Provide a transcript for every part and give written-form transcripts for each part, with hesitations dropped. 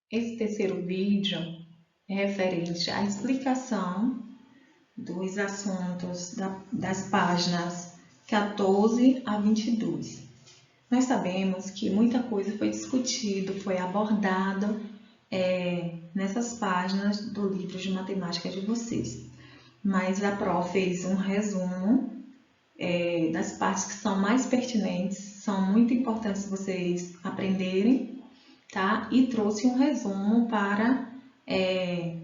Esse terceiro vídeo é referente à explicação dos assuntos das páginas 14 a 22. Nós sabemos que muita coisa foi discutido, foi abordado nessas páginas do livro de matemática de vocês. Mas a Pro fez um resumo das partes que são mais pertinentes, são muito importantes vocês aprenderem, tá? E trouxe um resumo para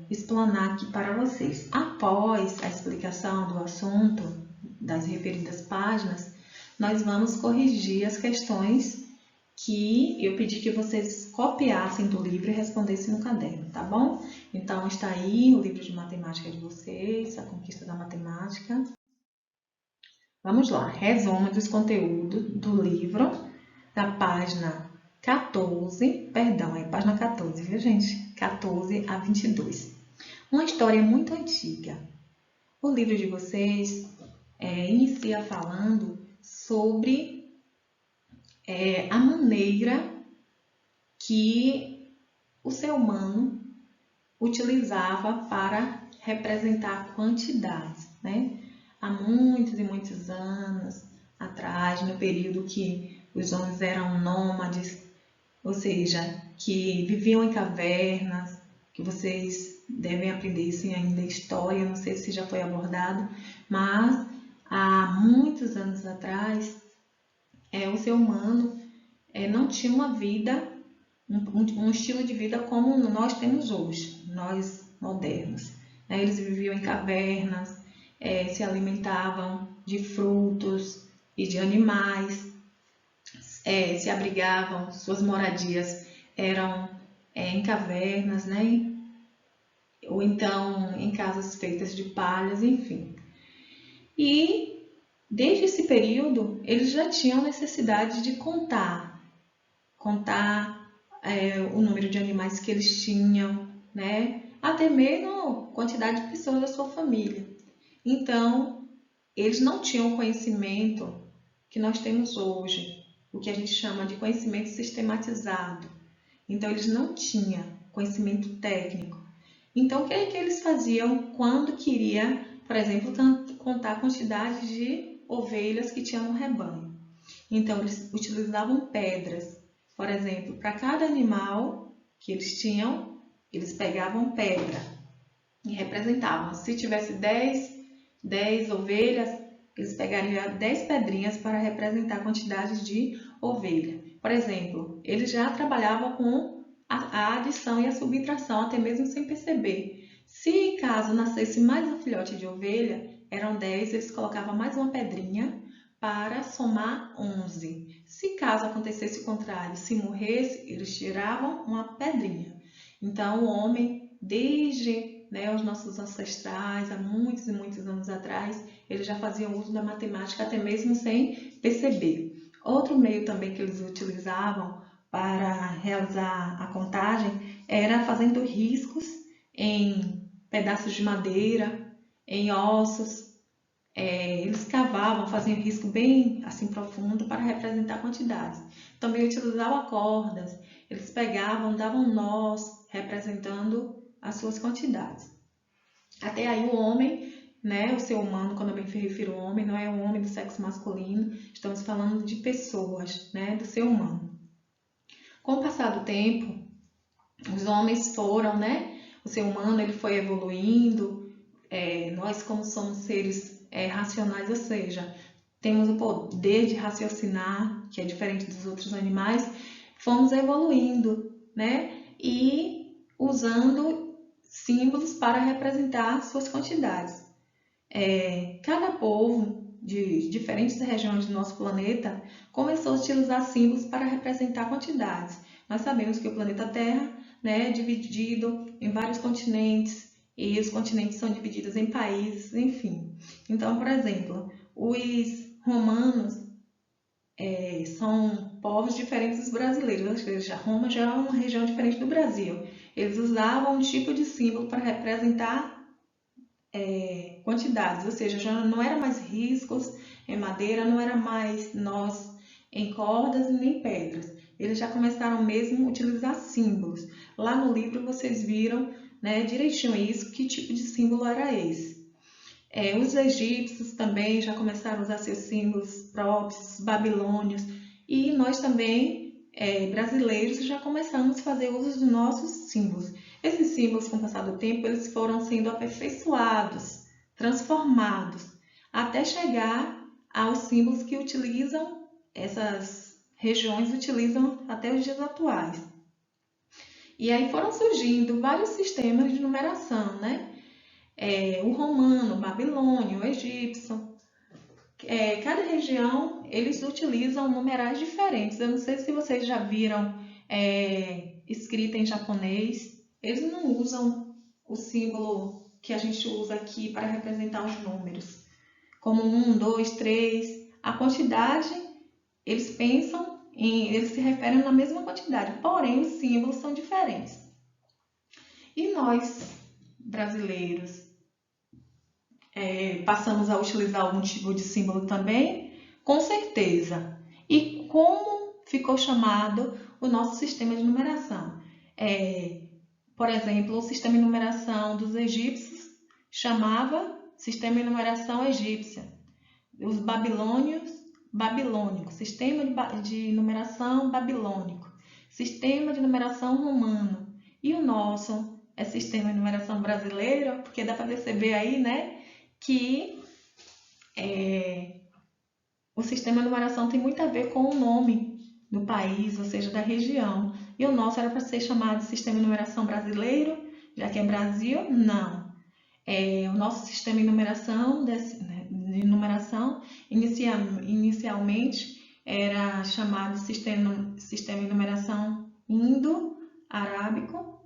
explanar aqui para vocês. Após a explicação do assunto, das referidas páginas, nós vamos corrigir as questões que eu pedi que vocês copiassem do livro e respondessem no caderno, tá bom? Então, está aí o livro de matemática de vocês, A Conquista da Matemática. Vamos lá, resumo dos conteúdos do livro, da página 14, perdão, é página 14, viu gente? 14 a 22. Uma história muito antiga. O livro de vocês inicia falando sobre a maneira que o ser humano utilizava para representar quantidades, né? Há muitos e muitos anos atrás, no período que os homens eram nômades, ou seja, que viviam em cavernas, que vocês devem aprender isso ainda história, não sei se já foi abordado, mas há muitos anos atrás, o ser humano não tinha uma vida, um estilo de vida como nós temos hoje, nós modernos. Eles viviam em cavernas, se alimentavam de frutos e de animais, se abrigavam, suas moradias eram em cavernas, né? Ou então em casas feitas de palhas, enfim. E desde esse período eles já tinham necessidade de contar o número de animais que eles tinham, né? Até mesmo a quantidade de pessoas da sua família. Então, eles não tinham o conhecimento que nós temos hoje, o que a gente chama de conhecimento sistematizado. Então, eles não tinham conhecimento técnico. Então, o que é que eles faziam quando queria, por exemplo, contar a quantidade de ovelhas que tinham no rebanho? Então, eles utilizavam pedras. Por exemplo, para cada animal que eles tinham, eles pegavam pedra e representavam. Se tivesse 10 ovelhas, eles pegariam 10 pedrinhas para representar a quantidade de ovelha. Por exemplo, eles já trabalhavam com a adição e a subtração, até mesmo sem perceber. Se caso nascesse mais um filhote de ovelha, eram 10, eles colocavam mais uma pedrinha para somar 11. Se caso acontecesse o contrário, se morresse, eles tiravam uma pedrinha. Então, o homem, desde os nossos ancestrais, há muitos e muitos anos atrás, eles já faziam uso da matemática até mesmo sem perceber. Outro meio também que eles utilizavam para realizar a contagem era fazendo riscos em pedaços de madeira, em ossos. Eles cavavam, faziam risco bem assim profundo para representar quantidades. Também utilizavam cordas, eles pegavam, davam nós, representando as suas quantidades. Até aí o homem, o ser humano, quando eu me refiro ao homem, não é um homem do sexo masculino, estamos falando de pessoas, do ser humano. Com o passar do tempo, os homens foram, o ser humano ele foi evoluindo, nós como somos seres racionais, ou seja, temos o poder de raciocinar, que é diferente dos outros animais, fomos evoluindo, e usando símbolos para representar suas quantidades. Cada povo de diferentes regiões do nosso planeta começou a utilizar símbolos para representar quantidades. Nós sabemos que o planeta Terra é dividido em vários continentes, e os continentes são divididos em países, enfim. Então, por exemplo, os romanos são povos diferentes dos brasileiros, ou seja, Roma já é uma região diferente do Brasil. Eles usavam um tipo de símbolo para representar quantidades, ou seja, já não era mais riscos em madeira, não era mais nós em cordas nem pedras. Eles já começaram mesmo a utilizar símbolos. Lá no livro vocês viram, né, direitinho isso, que tipo de símbolo era esse. Os egípcios também já começaram a usar seus símbolos próprios, babilônios, e nós também, brasileiros, já começamos a fazer uso dos nossos símbolos. Esses símbolos, com o passar do tempo, eles foram sendo aperfeiçoados, transformados, até chegar aos símbolos que essas regiões utilizam até os dias atuais. E aí foram surgindo vários sistemas de numeração, né? O romano, o babilônio, o egípcio. Cada região, eles utilizam numerais diferentes. Eu não sei se vocês já viram escrita em japonês. Eles não usam o símbolo que a gente usa aqui para representar os números, como 1, 2, 3. A quantidade, eles se referem na mesma quantidade, porém os símbolos são diferentes. E nós, brasileiros, passamos a utilizar algum tipo de símbolo também? Com certeza. E como ficou chamado o nosso sistema de numeração? Por exemplo, o sistema de numeração dos egípcios chamava sistema de numeração egípcia. Os babilônicos, sistema de numeração babilônico, sistema de numeração romano. E o nosso é sistema de numeração brasileiro, porque dá para perceber aí, né, que o sistema de numeração tem muito a ver com o nome do país, ou seja, da região. E o nosso era para ser chamado de sistema de numeração brasileiro, já que é Brasil? Não. O nosso sistema de numeração, inicialmente era chamado sistema de numeração indo-arábico,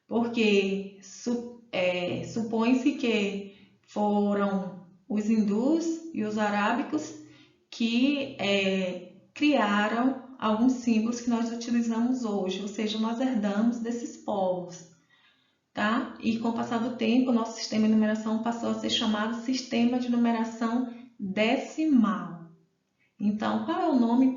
porque supõe-se que foram os hindus e os arábicos que criaram alguns símbolos que nós utilizamos hoje, ou seja, nós herdamos desses povos. Tá? E com o passar do tempo, o nosso sistema de numeração passou a ser chamado sistema de numeração decimal. Então, qual é o nome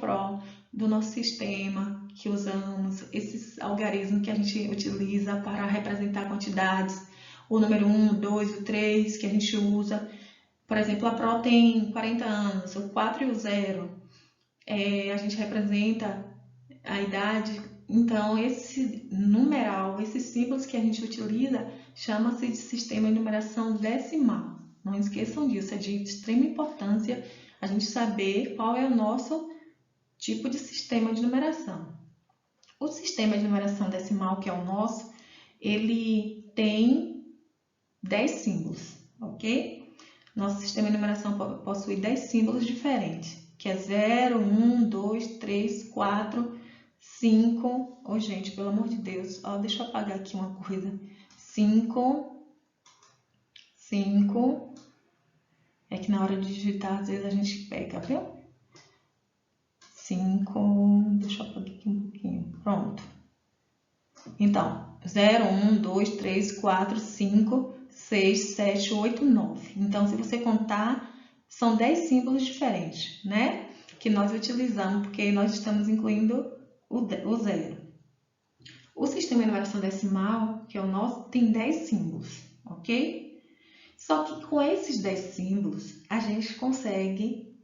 do nosso sistema que usamos, esses algarismos que a gente utiliza para representar quantidades? O número 1, o 2, o 3 que a gente usa. Por exemplo, a Pro tem 40 anos, o 4 e o 0. A gente representa a idade. Então, esse numeral, esses símbolos que a gente utiliza, chama-se de sistema de numeração decimal. Não esqueçam disso, é de extrema importância a gente saber qual é o nosso tipo de sistema de numeração. O sistema de numeração decimal, que é o nosso, ele tem 10 símbolos, ok? Nosso sistema de numeração possui 10 símbolos diferentes, que é 0, 1, 2, 3, 4, 5, gente, pelo amor de Deus, deixa eu apagar aqui uma coisa. 5, é que na hora de digitar, às vezes a gente pega, viu? 5, deixa eu apagar aqui um pouquinho, pronto. Então, 0, 1, 2, 3, 4, 5, 6, 7, 8, 9. Então, se você contar, são 10 símbolos diferentes, né? Que nós utilizamos, porque nós estamos incluindo o 0. O sistema de numeração decimal, que é o nosso, tem 10 símbolos, ok? Só que com esses 10 símbolos, a gente consegue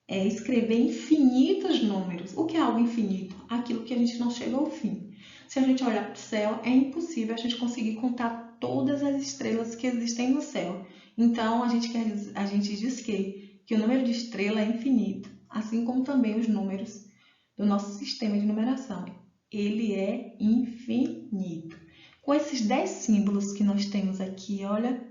escrever infinitos números. O que é algo infinito? Aquilo que a gente não chega ao fim. Se a gente olhar para o céu, é impossível a gente conseguir contar todas as estrelas que existem no céu. Então, a gente diz que o número de estrela é infinito, assim como também os números do nosso sistema de numeração. Ele é infinito. Com esses 10 símbolos que nós temos aqui, olha,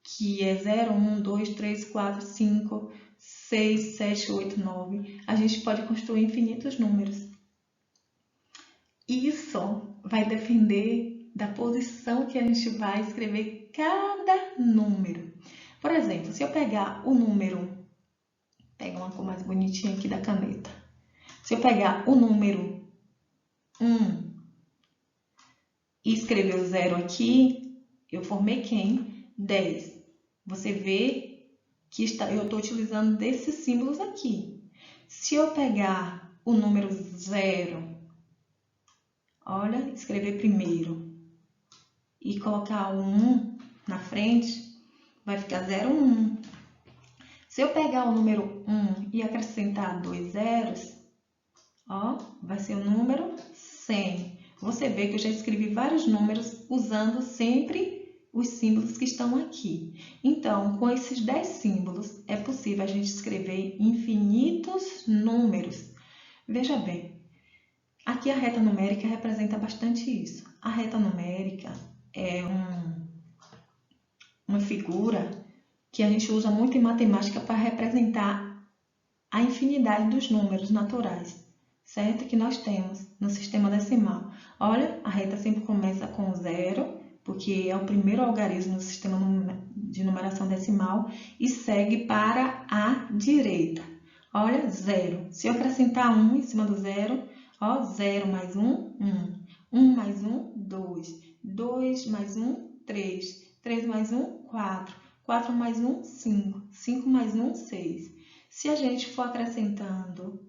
que é 0, 1, 2, 3, 4, 5, 6, 7, 8, 9, a gente pode construir infinitos números. Isso vai depender da posição que a gente vai escrever cada número. Por exemplo, se eu pegar o número, pega uma cor mais bonitinha aqui da caneta. Se eu pegar o número 1 e escrever o 0 aqui, eu formei quem? 10. Você vê que eu estou utilizando desses símbolos aqui. Se eu pegar o número 0, olha, escrever primeiro e colocar o 1 na frente, vai ficar 0, 1. Se eu pegar o número 1 e acrescentar 2 zeros, ó, vai ser o número 100. Você vê que eu já escrevi vários números usando sempre os símbolos que estão aqui. Então, com esses 10 símbolos, é possível a gente escrever infinitos números. Veja bem, aqui a reta numérica representa bastante isso. A reta numérica é uma figura que a gente usa muito em matemática para representar a infinidade dos números naturais, certo? Que nós temos no sistema decimal. Olha, a reta sempre começa com 0, porque é o primeiro algarismo do sistema de numeração decimal, e segue para a direita. Olha, 0. Se eu acrescentar 1 em cima do 0, ó, 0 mais 1, 1. 1 mais 1, 2. 2 mais 1, 3. 3 mais 1, 4. 4 mais 1, 5. 5 mais 1, 6. Se a gente for acrescentando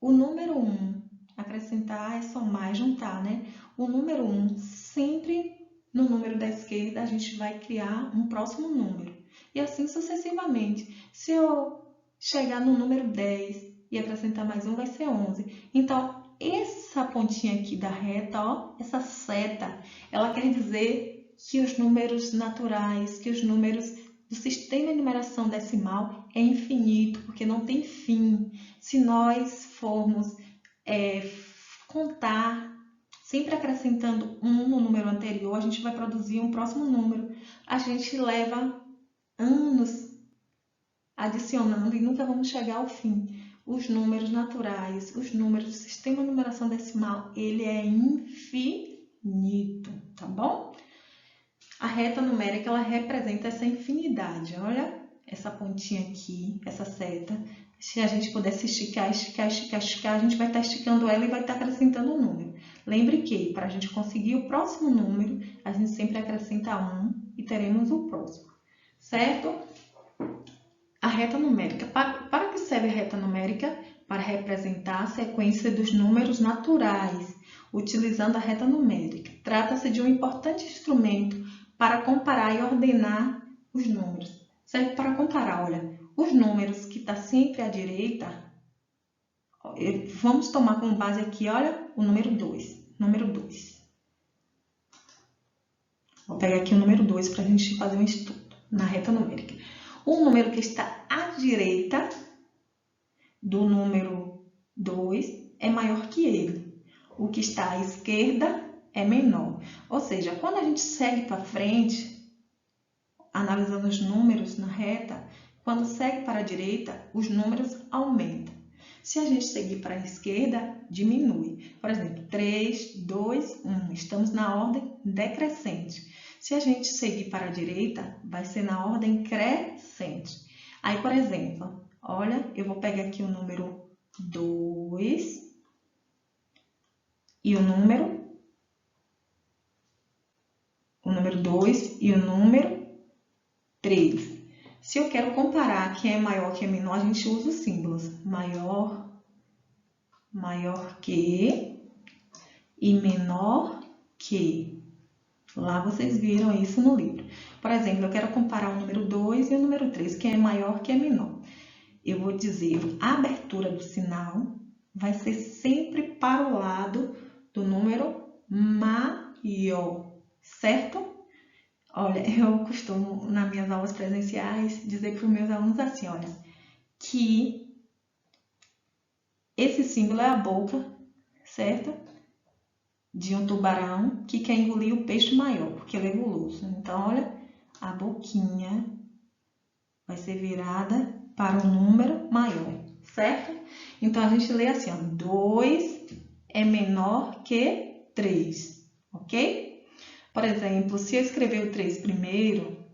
o número 1, acrescentar é somar, é juntar, né? O número 1, sempre no número da esquerda, a gente vai criar um próximo número. E assim sucessivamente. Se eu chegar no número 10 e acrescentar mais 1, vai ser 11. Então, essa pontinha aqui da reta, ó, essa seta, ela quer dizer que os números naturais, que os números do sistema de numeração decimal é infinito, porque não tem fim. Se nós formos contar, sempre acrescentando 1 no número anterior, a gente vai produzir um próximo número. A gente leva anos adicionando e nunca vamos chegar ao fim. Os números naturais, os números do sistema de numeração decimal, ele é infinito, tá bom? A reta numérica, ela representa essa infinidade. Olha essa pontinha aqui, essa seta. Se a gente pudesse esticar, esticar, esticar, esticar, a gente vai estar esticando ela e vai estar acrescentando um número. Lembre que, para a gente conseguir o próximo número, a gente sempre acrescenta 1 e teremos o próximo. Certo? A reta numérica. Para que serve a reta numérica? Para representar a sequência dos números naturais, utilizando a reta numérica. Trata-se de um importante instrumento para comparar e ordenar os números. Serve para comparar, olha, os números que estão sempre à direita, vamos tomar como base aqui, olha, o número 2. Número 2. Vou pegar aqui o número 2 para a gente fazer um estudo na reta numérica. O número que está à direita do número 2 é maior que ele. O que está à esquerda é menor. Ou seja, quando a gente segue para frente, analisando os números na reta, quando segue para a direita, os números aumentam. Se a gente seguir para a esquerda, diminui. Por exemplo, 3, 2, 1. Estamos na ordem decrescente. Se a gente seguir para a direita, vai ser na ordem crescente. Aí, por exemplo, olha, eu vou pegar aqui o número 2 e o número 2 e o número 3. Se eu quero comparar quem é maior, quem é menor, a gente usa os símbolos. Maior que e menor que. Lá vocês viram isso no livro. Por exemplo, eu quero comparar o número 2 e o número 3, quem é maior, quem é menor. Eu vou dizer, a abertura do sinal vai ser sempre para o lado do número maior, certo? Olha, eu costumo, nas minhas aulas presenciais, dizer para os meus alunos assim, olha, que esse símbolo é a boca, certo? De um tubarão que quer engolir o peixe maior, porque ele é guloso. Então, olha, a boquinha vai ser virada para um número maior, certo? Então, a gente lê assim, ó, 2 é menor que 3, ok? Por exemplo, se eu escrever o 3 primeiro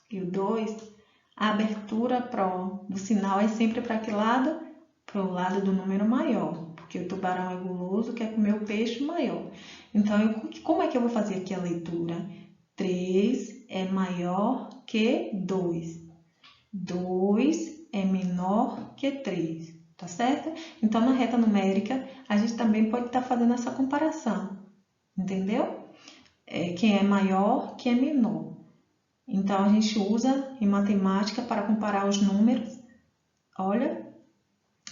e o 2, a abertura do sinal é sempre para que lado? Para o lado do número maior, porque o tubarão é guloso, quer comer o peixe maior. Então, como é que eu vou fazer aqui a leitura? 3 é maior que 2. 2 é menor que 3. tá certo? Então, na reta numérica, a gente também pode estar fazendo essa comparação, entendeu? Quem é maior, quem é menor. Então, a gente usa em matemática para comparar os números. Olha,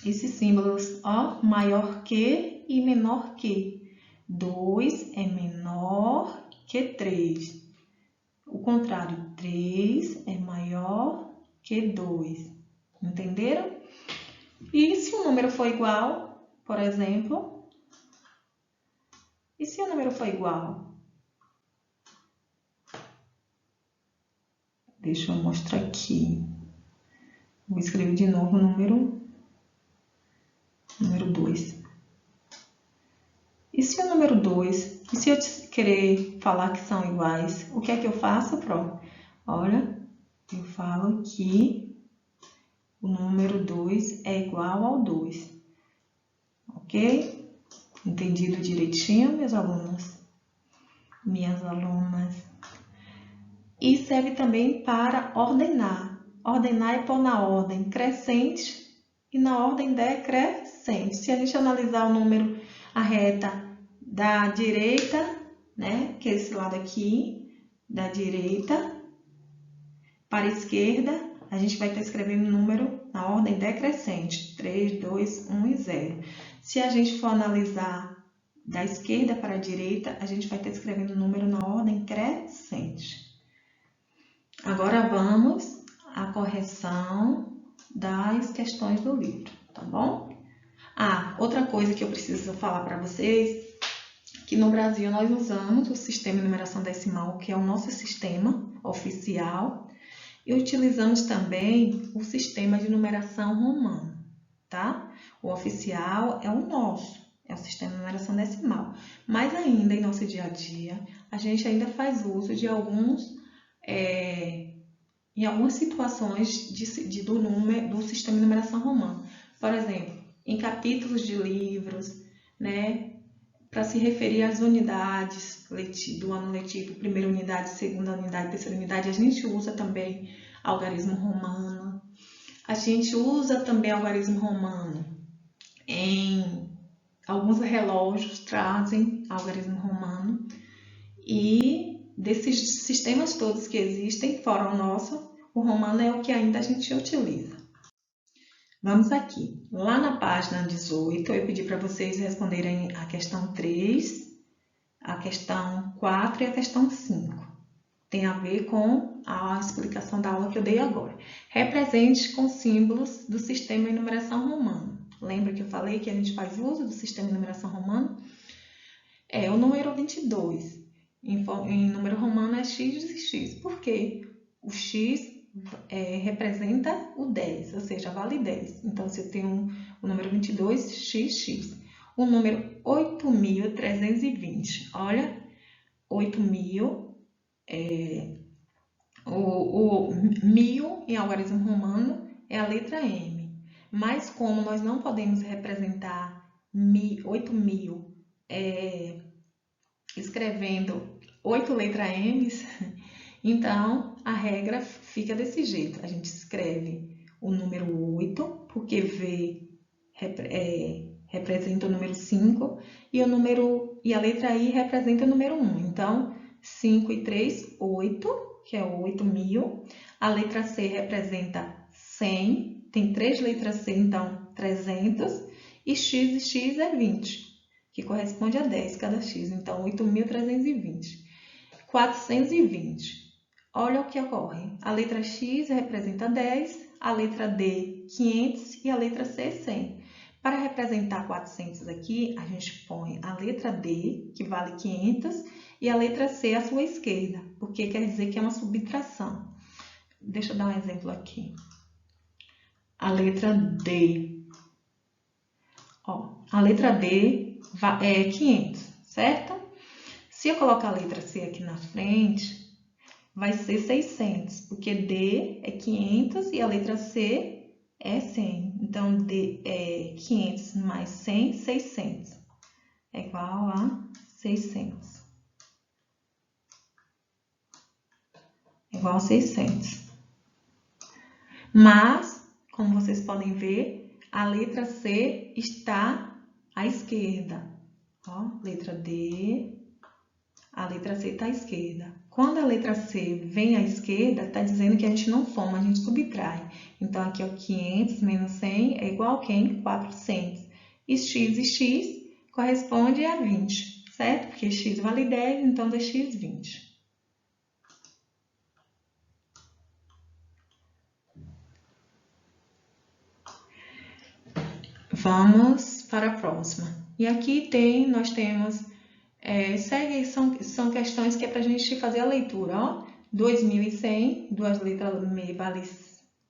esses símbolos, ó, maior que e menor que. 2 é menor que 3. O contrário, 3 é maior que 2. Entenderam? E se o número for igual, por exemplo, e se o número for igual? Deixa eu mostrar aqui. Vou escrever de novo o número 2. E se o número 2, e se eu querer falar que são iguais, o que é que eu faço, Pro? Olha, eu falo que o número 2 é igual ao 2. Ok? Entendido direitinho, meus alunos? Minhas alunas. E serve também para ordenar. Ordenar é pôr na ordem crescente e na ordem decrescente. Se a gente analisar o número, a reta da direita, né, que é esse lado aqui, da direita para a esquerda, a gente vai estar escrevendo o número na ordem decrescente, 3, 2, 1 e 0. Se a gente for analisar da esquerda para a direita, a gente vai estar escrevendo o número na ordem crescente. Agora vamos à correção das questões do livro, tá bom? Outra coisa que eu preciso falar para vocês, que no Brasil nós usamos o sistema de numeração decimal, que é o nosso sistema oficial, e utilizamos também o sistema de numeração romano, tá? O oficial é o nosso, é o sistema de numeração decimal. Mas ainda em nosso dia a dia, a gente ainda faz uso de em algumas situações do sistema de numeração romano. Por exemplo, em capítulos de livros, né, para se referir às unidades do ano letivo, primeira unidade, segunda unidade, terceira unidade, a gente usa também algarismo romano. A gente usa também algarismo romano em alguns relógios, trazem algarismo romano. E desses sistemas todos que existem, fora o nosso, o romano é o que ainda a gente utiliza. Vamos aqui. Lá na página 18, eu pedi para vocês responderem a questão 3, a questão 4 e a questão 5. Tem a ver com a explicação da aula que eu dei agora. Represente com símbolos do sistema de numeração romano. Lembra que eu falei que a gente faz uso do sistema de numeração romano? É o número 22. Em número romano é x e x. Por quê? O x representa o 10, ou seja, vale 10. Então, se eu tenho o número 22, xx. O número 8.320. Olha, 8.000, o 1.000 em algarismo romano é a letra M. Mas como nós não podemos representar 8.000 escrevendo 8 letras M's, então a regra fica desse jeito. A gente escreve o número 8, porque V representa o número 5 e a letra I representa o número 1. Então, 5 e 3, 8, que é o 8.000. A letra C representa 100, tem 3 letras C, então 300. E X é 20. Que corresponde a 10 cada x, então 8.320. 420. Olha o que ocorre. A letra x representa 10, a letra D 500 e a letra C 100. Para representar 400 aqui, a gente põe a letra D, que vale 500, e a letra C à sua esquerda, porque quer dizer que é uma subtração. Deixa eu dar um exemplo aqui. A letra D. A letra D é 500, certo? Se eu colocar a letra C aqui na frente, vai ser 600, porque D é 500 e a letra C é 100. Então, D é 500 mais 100, 600. É igual a 600. É igual a 600. Mas, como vocês podem ver, A letra C está à esquerda. Ó, letra D, a letra C está à esquerda. Quando a letra C vem à esquerda, está dizendo que a gente não soma, a gente subtrai. Então, aqui, ó, 500 menos 100 é igual a quem? 400. E x corresponde a 20, certo? Porque x vale 10, então dx 20. Vamos para a próxima. E aqui nós temos, são questões que é para a gente fazer a leitura, ó. 2.100, duas letras meio vale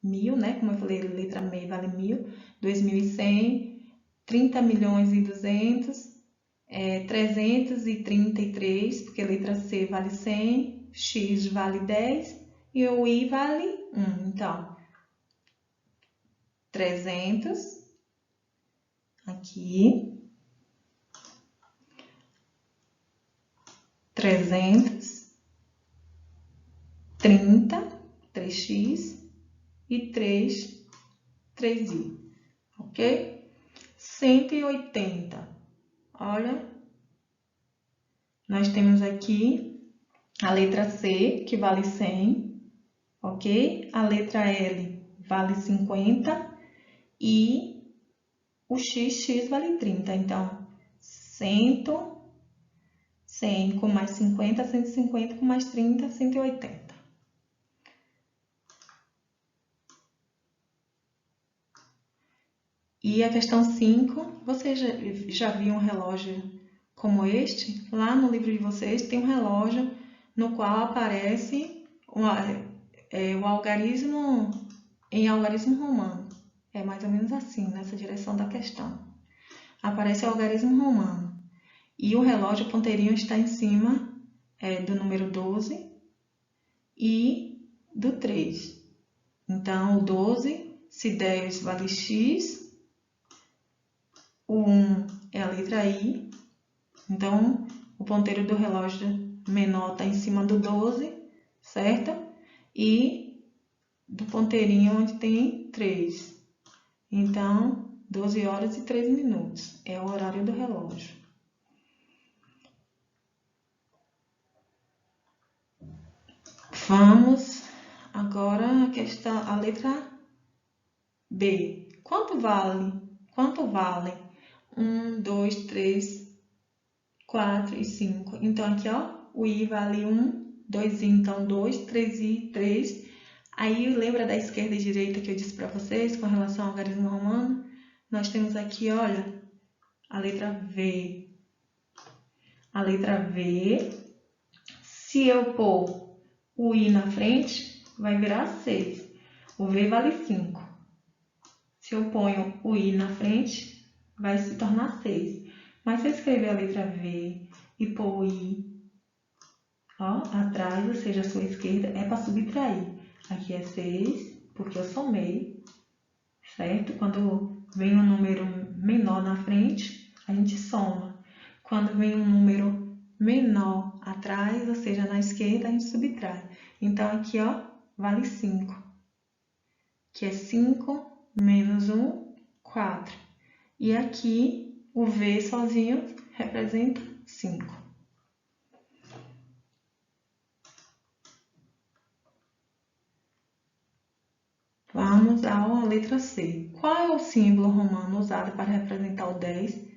1.000, né? Como eu falei, letra meio vale 1.000. 2.100, 30.200.000, 333, porque a letra C vale 100, X vale 10 e o Y vale 1. Então, 300, aqui, 330, 3x e 3y, ok? 180, olha, nós temos aqui a letra C, que vale 100, ok? A letra L vale 50 e o x vale 30. Então, 100 com mais 50, 150 com mais 30, 180. E a questão 5, você já viu um relógio como este? Lá no livro de vocês tem um relógio no qual aparece o algarismo em algarismo romano. É mais ou menos assim, nessa direção da questão. Aparece o algarismo romano. E o relógio, o ponteirinho está em cima do número 12 e do 3. Então, o 12, se 10 vale x, o 1 é a letra I. Então, o ponteiro do relógio menor está em cima do 12, certo? E do ponteirinho onde tem 3. Então, 12 horas e 3 minutos é o horário do relógio. Vamos agora a letra B. Quanto vale? 1, 2, 3, 4 e 5. Então, aqui, ó, o I vale 1, 2I, então 2, 3I, 3. Aí, lembra da esquerda e direita que eu disse para vocês com relação ao algarismo romano? Nós temos aqui, olha, a letra V. A letra V, se eu pôr o I na frente, vai virar 6. O V vale 5. Se eu ponho o I na frente, vai se tornar 6. Mas se eu escrever a letra V e pôr o I, ó, atrás, ou seja, a sua esquerda, é para subtrair. Aqui é 6, porque eu somei, certo? Quando vem um número menor na frente, a gente soma. Quando vem um número menor atrás, ou seja, na esquerda, a gente subtrai. Então, aqui, ó, vale 5, que é 5 menos 1, 4. E aqui, o V sozinho representa 5. Vamos à letra C. Qual é o símbolo romano usado para representar o 10?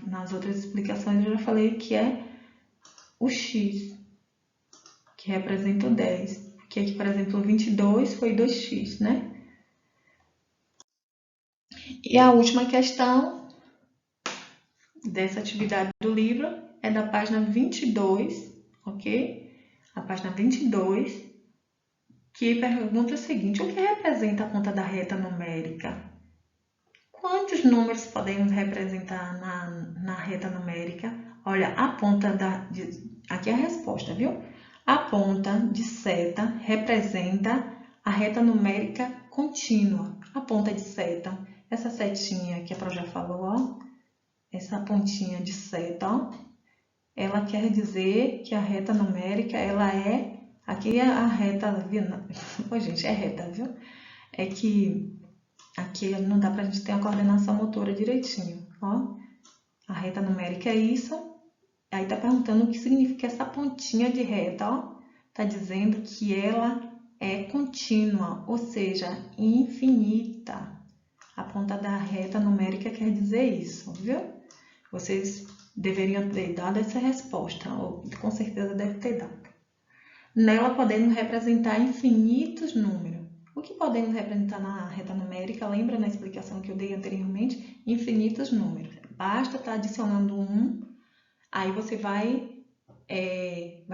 Nas outras explicações, eu já falei que é o X, que representa o 10. Porque aqui, por exemplo, o 22 foi 2x, né? E a última questão dessa atividade do livro é da página 22, ok? A página 22, que pergunta o seguinte: o que representa a ponta da reta numérica? Quantos números podemos representar na reta numérica? Olha, a ponta aqui é a resposta, viu? A ponta de seta representa a reta numérica contínua. A ponta de seta, essa setinha que a Pro já falou, ó, essa pontinha de seta, ó, ela quer dizer que a reta numérica, ela aqui é a reta, oh, gente, é reta, viu? É que Aqui não dá pra gente ter a coordenação motora direitinho, ó. A reta numérica é isso. Aí tá perguntando o que significa essa pontinha de reta, ó. Tá dizendo que ela é contínua, ou seja, infinita. A ponta da reta numérica quer dizer isso, viu? Vocês deveriam ter dado essa resposta, ou com certeza deve ter dado. Nela podemos representar infinitos números. O que podemos representar na reta numérica? Lembra na explicação que eu dei anteriormente? Infinitos números. Basta estar adicionando um, aí você vai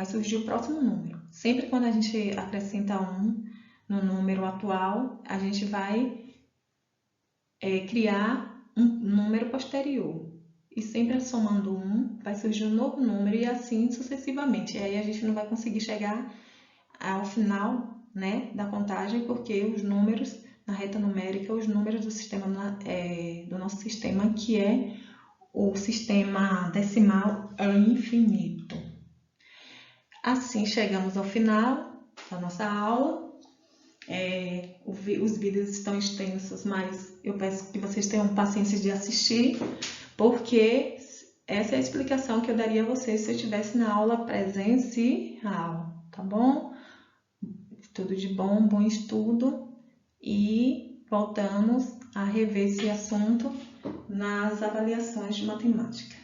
surgir o próximo número. Sempre quando a gente acrescenta um no número atual, a gente vai criar um número posterior. E sempre somando um, vai surgir um novo número e assim sucessivamente. E aí a gente não vai conseguir chegar ao final, né, da contagem, porque os números na reta numérica, os números do sistema do nosso sistema, que é o sistema decimal, é infinito. Assim chegamos ao final da nossa aula. Os vídeos estão extensos, mas eu peço que vocês tenham paciência de assistir, porque essa é a explicação que eu daria a vocês se eu estivesse na aula presencial, tá bom? Tudo de bom, bom estudo, e voltamos a rever esse assunto nas avaliações de matemática.